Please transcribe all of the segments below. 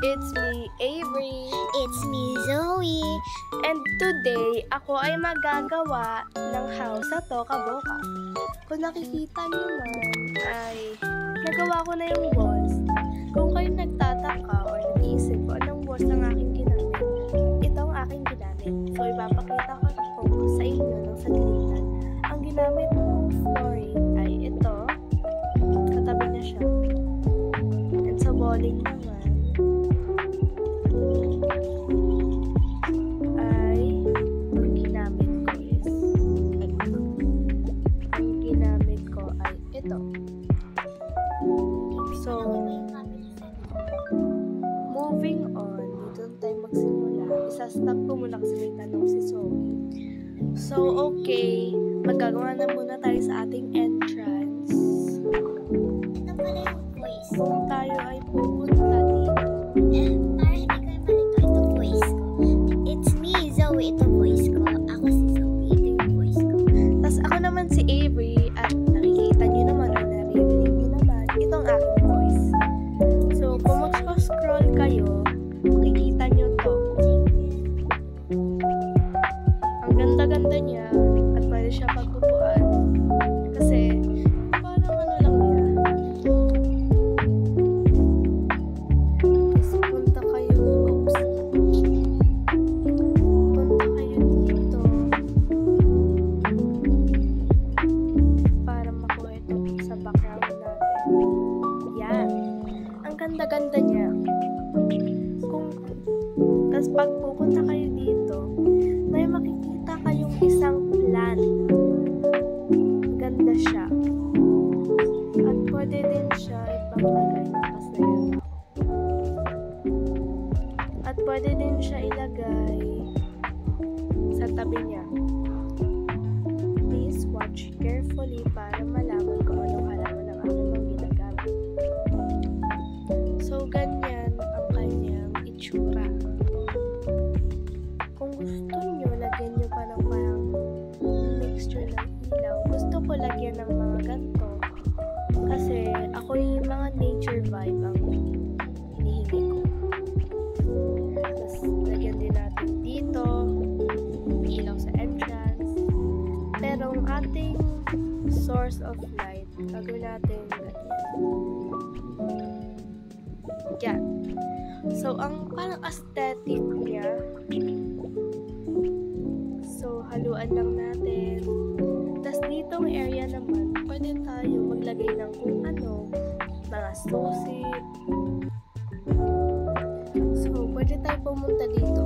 It's me, Avery. It's me, Zoe. And today, ako ay magagawa ng house sa Toka Boka. Kung nakikita niyo man, ay nagawa ko na yung walls. Kung kayo nagtataka o nag-iisip ko anong walls ang aking ginamit, ito ang aking ginamit. So, ipapakita ko sa inyo ng saglitan. Ang ginamit kong flooring ay ito. Katabi na siya. And sa walling naman, ito. So, moving on, dito tayo magsimula. Isa-stop ko muna kasi may tanong si Zoe. So, okay. Magagawa na muna tayo sa ating entrance. Ito pala yung voice. Kung tayo ay pupunta dito. Para hindi kayo malito, ito voice ko. It's me, Zoe. Ito voice ko. Ako si Zoe. Ito yung voice ko. Tapos ako naman si Avery at nakikita nyo naman o naririnig nyo naman itong aking voice. So, kung mag-scroll kayo, makikita nyo to. Ang ganda-ganda niya at pwede siya pagpupuan. Kasi, parang ano lang niya. Tapos punta kayo, punta kayo dito. Para makuha ito sa background natin. Yan. Ang ganda-ganda niya. Tapos pag pupunta kayo dito, may makikita kayong isang plant. Ganda siya. At pwede din siya ipaglagay ng pasayan. At pwede din siya ilagay sa tabi niya. Please watch carefully para malaman kung anong halaman ang aking mga ginagamit. So, ganyan ang kanyang itsura. Kung gusto nyo, lagyan nyo pa ng parang mixture ng ilaw. Gusto ko lagyan ng mga ganito. Kasi ako yung mga nature vibe ang hinihingi ko. Tapos, lagyan din natin dito. Ilaw sa entrance. Pero ang ating source of light, gagawin natin yan. So, ang parang aesthetic niya. So, haluan lang natin. Tapos, ditong area naman, pwede tayo maglagay ng kung ano, mga susit. So, pwede tayo pumunta dito.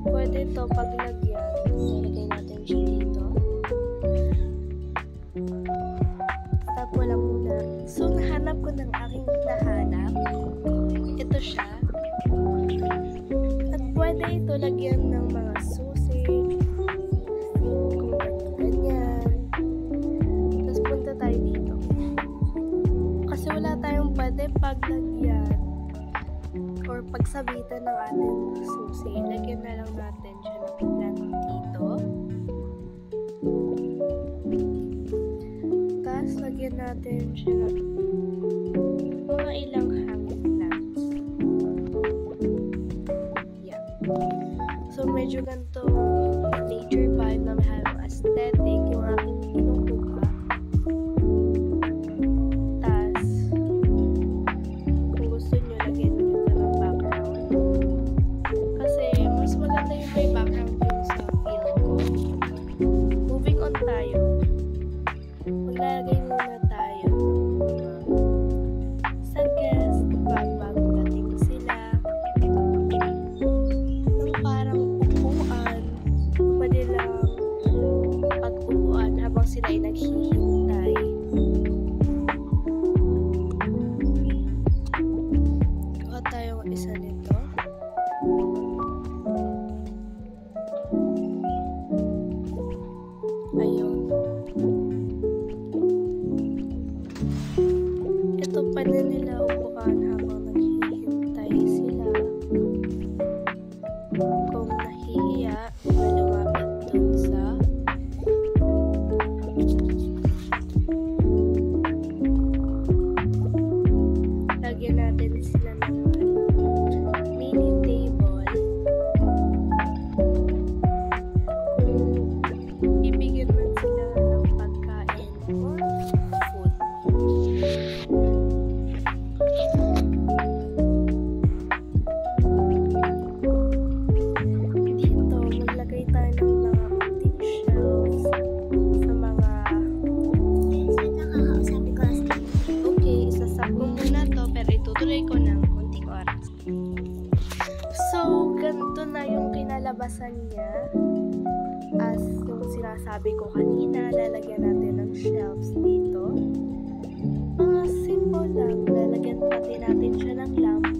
Pwede ito paglagyan. Nalagay natin siya dito. Stop ko lang muna. So, nahanap ko ng aking nahanap. Ito siya. At pwede ito lagyan ng mga susi. Kung ganyan. Tapos punta tayo dito. Kasi wala tayong pwede paglagyan or pagsabitan ng ating susi. Lagyan na lang natin siya ng plant dito. Tapos lagyan natin siya ng mga ilang hanging plants. Yan. So medyo ganito nature vibe na may halong aesthetic yung aking kinukuha. Tapos kung gusto nyo, lagyan nyo ito ng background. Kasi mas maganda yung may background yung sa feel ko. Moving on tayo. Maglalagay muna tayo sa guest bago dating sila ng parang upuan. Pwede lang pag-upuan bubuksan niya. As yung sinasabi ko kanina, lalagyan natin ng shelves dito. Mga simple lang, lalagyan pati natin siya ng lamp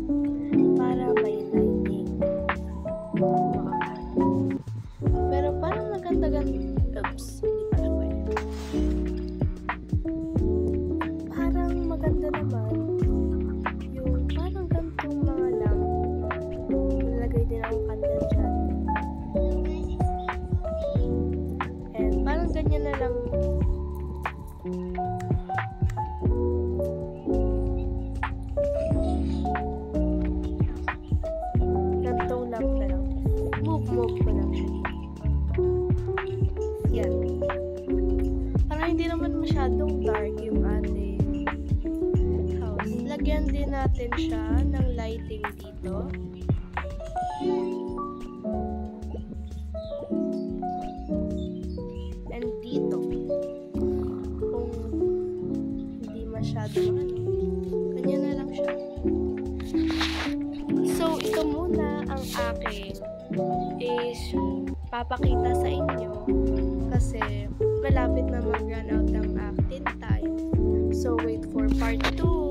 para may lighting. Pero parang maganda-ganda. Oops, hindi pala pwede. Parang maganda naman yung parang gantong mga lamp. Nilagay din ang candle dyan. And parang ganyan na lang. Gantong lamp na lang. Move ko lang siya. Yan. Parang hindi naman masyadong dark yung ating house. Lagyan din natin siya ng lighting dito. And dito. Kung hindi masyadong ganyan na lang siya. So, ito muna ang aking is papakita sa inyo kasi malapit na mag-run out ng acting time. So, wait for part 2.